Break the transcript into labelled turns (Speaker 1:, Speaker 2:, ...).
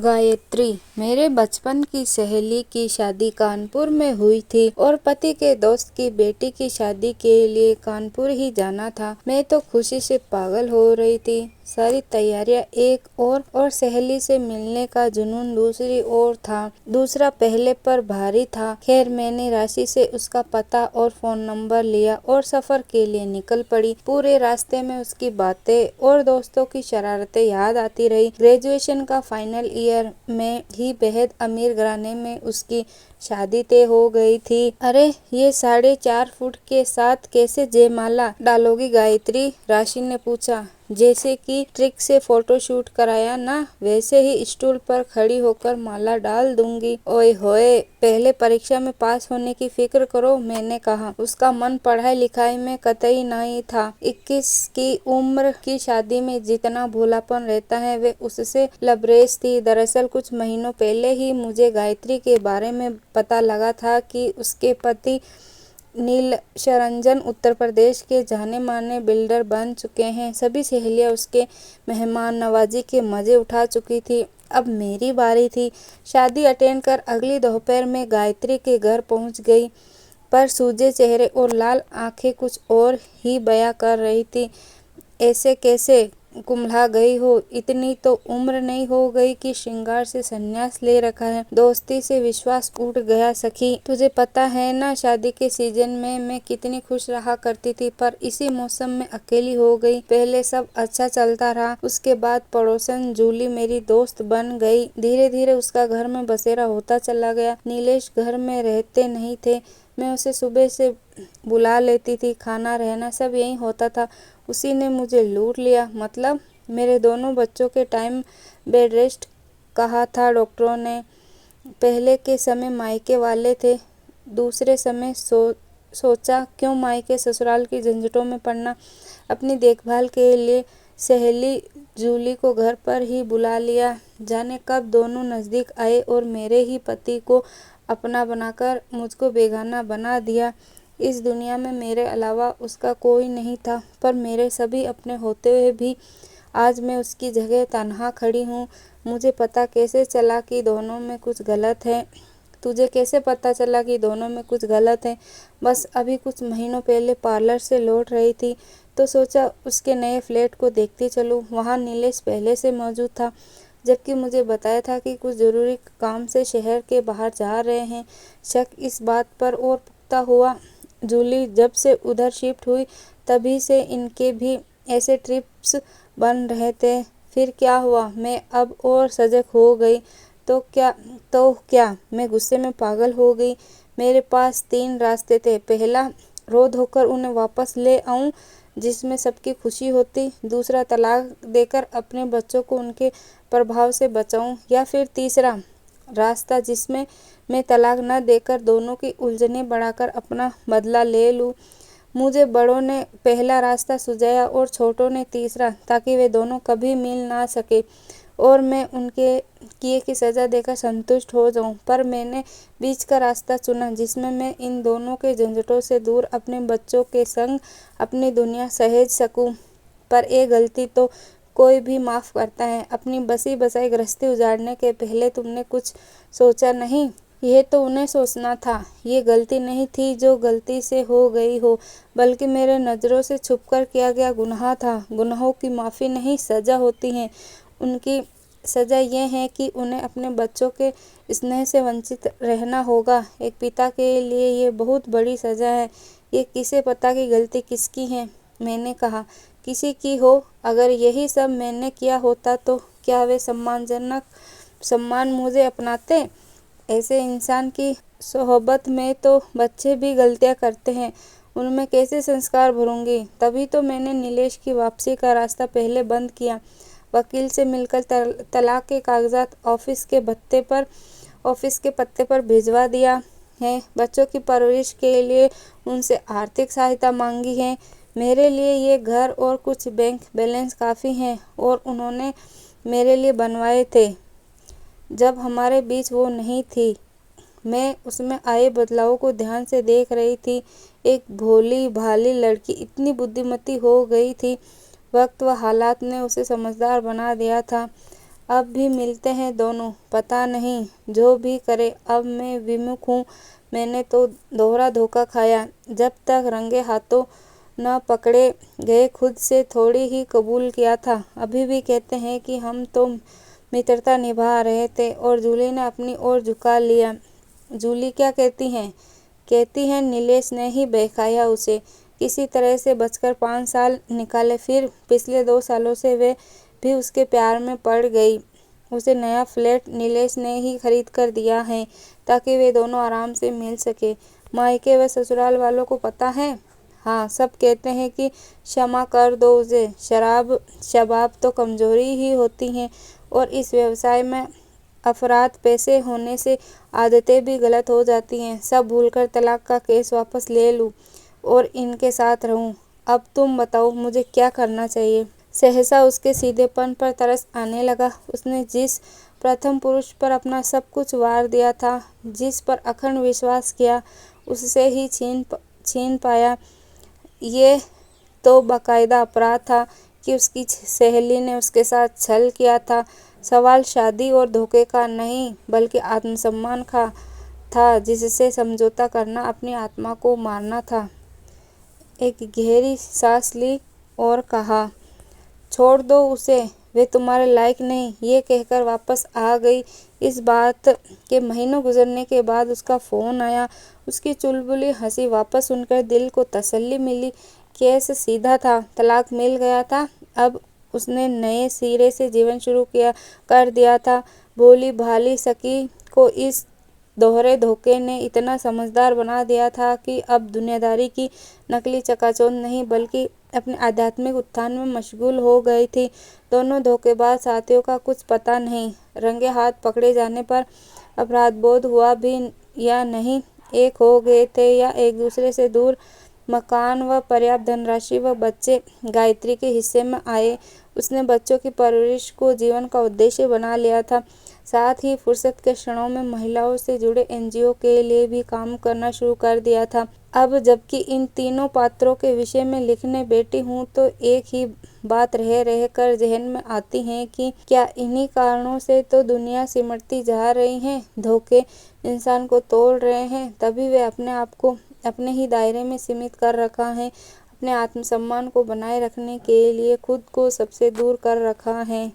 Speaker 1: गायत्री, मेरे बचपन की सहेली की शादी कानपुर में हुई थी और पति के दोस्त की बेटी की शादी के लिए कानपुर ही जाना था। मैं तो खुशी से पागल हो रही थी। सारी तैयारियां एक और सहेली से मिलने का जुनून दूसरी ओर था। दूसरा पहले पर भारी था। खैर, मैंने राशि से उसका पता और फोन नंबर लिया और सफर के लिए निकल पड़ी। पूरे रास्ते में उसकी बातें और दोस्तों की शरारतें याद आती रही। ग्रेजुएशन का फाइनल ईयर में ही बेहद अमीर घराने में उसकी शादी तय हो गई थी। अरे, ये 4.5 फुट के साथ कैसे जयमाला डालोगी गायत्री? राशि ने पूछा। जैसे कि ट्रिक से फोटोशूट कराया ना, वैसे ही स्टूल पर खड़ी होकर माला डाल दूंगी। ओए होए, पहले परीक्षा में पास होने की फिक्र करो, मैंने कहा। उसका मन पढ़ाई लिखाई में कतई नहीं था। 21 की उम्र की शादी में जितना भोलापन रहता है, वे उससे लबरेज थी। दरअसल कुछ महीनों पहले ही मुझे गायत्री के बारे में पता लगा था कि उसके पति नीलशरंजन उत्तर प्रदेश के जाने माने बिल्डर बन चुके हैं। सभी सहेलियां उसके मेहमान नवाजी के मजे उठा चुकी थी। अब मेरी बारी थी। शादी अटेंड कर अगली दोपहर में गायत्री के घर पहुंच गई, पर सूजे चेहरे और लाल आंखें कुछ और ही बयां कर रही थी। ऐसे कैसे कुम्हला गई हो? इतनी तो उम्र नहीं हो गई कि श्रृंगार से संन्यास ले रखा है। दोस्ती से विश्वास उठ गया सखी। तुझे पता है ना, शादी के सीजन में मैं कितनी खुश रहा करती थी, पर इसी मौसम में अकेली हो गई। पहले सब अच्छा चलता रहा, उसके बाद पड़ोसन जूली मेरी दोस्त बन गई। धीरे धीरे उसका घर में बसेरा होता चला गया। नीलेश घर में रहते नहीं थे। मैं उसे सुबह से बुला लेती थी। खाना रहना सब यही होता था। उसी ने मुझे लूट लिया। मतलब मेरे दोनों बच्चों के टाइम बेड रेस्ट कहा था डॉक्टरों ने। पहले के समय मायके वाले थे, दूसरे समय सोचा क्यों मायके ससुराल की झंझटों में पड़ना। अपनी देखभाल के लिए सहेली जूली को घर पर ही बुला लिया। जाने कब दोनों नजदीक आए और मेरे ही पति को अपना बनाकर मुझको बेगाना बना दिया। इस दुनिया में मेरे अलावा उसका कोई नहीं था, पर मेरे सभी अपने होते हुए भी आज मैं उसकी जगह तन्हा खड़ी हूँ। मुझे पता कैसे चला कि दोनों में कुछ गलत है? तुझे कैसे पता चला कि दोनों में कुछ गलत है? बस अभी कुछ महीनों पहले पार्लर से लौट रही थी तो सोचा उसके नए फ्लैट को देखती चलूँ। वहाँ नीलेश पहले से मौजूद था, जबकि मुझे बताया था कि कुछ जरूरी काम से शहर के बाहर जा रहे हैं। शक इस बात पर और पुख्ता हुआ। जूली जब से उधर शिफ्ट हुई, तभी से इनके भी ऐसे ट्रिप्स बन रहे थे। फिर क्या हुआ? मैं अब और सजग हो गई। तो क्या मैं गुस्से में पागल हो गई? मेरे पास 3 रास्ते थे। पहला, रो धोकर उन्हें वापस ले आऊं, जिसमें सबकी खुशी होती। दूसरा, तलाक देकर अपने बच्चों को उनके प्रभाव से बचाऊं। या फिर तीसरा रास्ता, जिसमें मैं तलाक न देकर दोनों की उलझनें बढ़ाकर अपना बदला ले लूं। मुझे बड़ों ने पहला रास्ता सुझाया और छोटों ने तीसरा, ताकि वे दोनों कभी मिल ना सके और मैं उनके किए की सजा देकर संतुष्ट हो जाऊं। पर मैंने बीच का रास्ता चुना, जिसमें मैं इन दोनों के झंझटों से दूर अपने बच्चों के संग अपनी दुनिया सहेज सकूं। पर एक गलती तो कोई भी माफ करता है। अपनी बसी बसाई गृहस्थी उजाड़ने के पहले तुमने कुछ सोचा नहीं? यह तो उन्हें सोचना था। ये गलती नहीं थी जो गलती से हो गई हो, बल्कि मेरे नज़रों से छुपकर किया गया गुनाह था। गुनाहों की माफ़ी नहीं, सज़ा होती है। उनकी सज़ा ये है कि उन्हें अपने बच्चों के स्नेह से वंचित रहना होगा। एक पिता के लिए ये बहुत बड़ी सज़ा है। ये किसे पता कि गलती किसकी है? मैंने कहा, किसी की हो। अगर यही सब मैंने किया होता तो क्या वे सम्मान मुझे अपनाते? ऐसे इंसान की सोहबत में तो बच्चे भी गलतियां करते हैं, उनमें कैसे संस्कार भरूंगी? तभी तो मैंने नीलेश की वापसी का रास्ता पहले बंद किया। वकील से मिलकर तलाक के कागजात ऑफिस के पत्ते पर भिजवा दिया है। बच्चों की परवरिश के लिए उनसे आर्थिक सहायता मांगी है। मेरे लिए ये घर और कुछ बैंक बैलेंस काफ़ी हैं, और उन्होंने मेरे लिए बनवाए थे जब हमारे बीच वो नहीं थी। मैं उसमें आए बदलावों को ध्यान से देख रही थी। एक भोली भाली लड़की इतनी बुद्धिमती हो गई थी। वक्त व हालात ने उसे समझदार बना दिया था। अब भी मिलते हैं दोनों। पता नहीं, जो भी करे अब मैं विमुख हूँ। मैंने तो दोहरा धोखा खाया। जब तक रंगे हाथों न पकड़े गए खुद से थोड़ी ही कबूल किया था। अभी भी कहते हैं कि हम तो मित्रता निभा रहे थे और जूली ने अपनी ओर झुका लिया। जूली क्या कहती हैं? कहती हैं नीलेश ने ही बहकाया उसे। किसी तरह से बचकर 5 साल निकाले, फिर पिछले 2 सालों से वे भी उसके प्यार में पड़ गई। उसे नया फ्लैट नीलेश ने ही खरीद कर दिया है ताकि वे दोनों आराम से मिल सके। मायके व ससुराल वालों को पता है? हाँ, सब कहते हैं कि क्षमा कर दो उसे। शबाब तो कमजोरी ही होती हैं और इस व्यवसाय में अफरात पैसे होने से आदतें भी गलत हो जाती हैं। सब भूलकर तलाक का केस वापस ले लूँ और इनके साथ रहूँ। अब तुम बताओ मुझे क्या करना चाहिए? सहसा उसके सीधेपन पर तरस आने लगा। उसने जिस प्रथम पुरुष पर अपना सब कुछ वार दिया था, जिस पर अखंड विश्वास किया, उससे ही छीन पाया। ये तो बाकायदा अपराध था कि उसकी सहेली ने उसके साथ छल किया था। सवाल शादी और धोखे का नहीं बल्कि आत्मसम्मान का था, जिससे समझौता करना अपनी आत्मा को मारना था। एक गहरी सांस ली और कहा, छोड़ दो उसे, वे तुम्हारे लायक नहीं। ये कहकर वापस आ गई। इस बात के महीनों गुजरने के बाद उसका फ़ोन आया। उसकी चुलबुली हंसी वापस सुनकर दिल को तसल्ली मिली। केस सीधा था, तलाक मिल गया था। अब उसने नए सिरे से जीवन शुरू कर दिया था। भोली भाली सखी को इस दोहरे धोखे ने इतना समझदार बना दिया था कि अब दुनियादारी की नकली चकाचौंध नहीं बल्कि अपने आध्यात्मिक उत्थान में मशगूल हो गई थी। दोनों धोखेबाज साथियों का कुछ पता नहीं। रंगे हाथ पकड़े जाने पर अपराधबोध हुआ भी या नहीं, एक हो गए थे या एक दूसरे से दूर। मकान व पर्याप्त धनराशि व बच्चे गायत्री के हिस्से में आए। उसने बच्चों की परवरिश को जीवन का उद्देश्य बना लिया था। साथ ही फुर्सत के क्षणों में महिलाओं से जुड़े एनजीओ के लिए भी काम करना शुरू कर दिया था। अब जबकि इन तीनों पात्रों के विषय में लिखने बैठी हूँ तो एक ही बात रह कर जहन में आती है कि क्या इन्हीं कारणों से तो दुनिया सिमटती जा रही है। धोखे इंसान को तोड़ रहे हैं, तभी वे अपने आप को अपने ही दायरे में सीमित कर रखा है। अपने आत्मसम्मान को बनाए रखने के लिए खुद को सबसे दूर कर रखा है।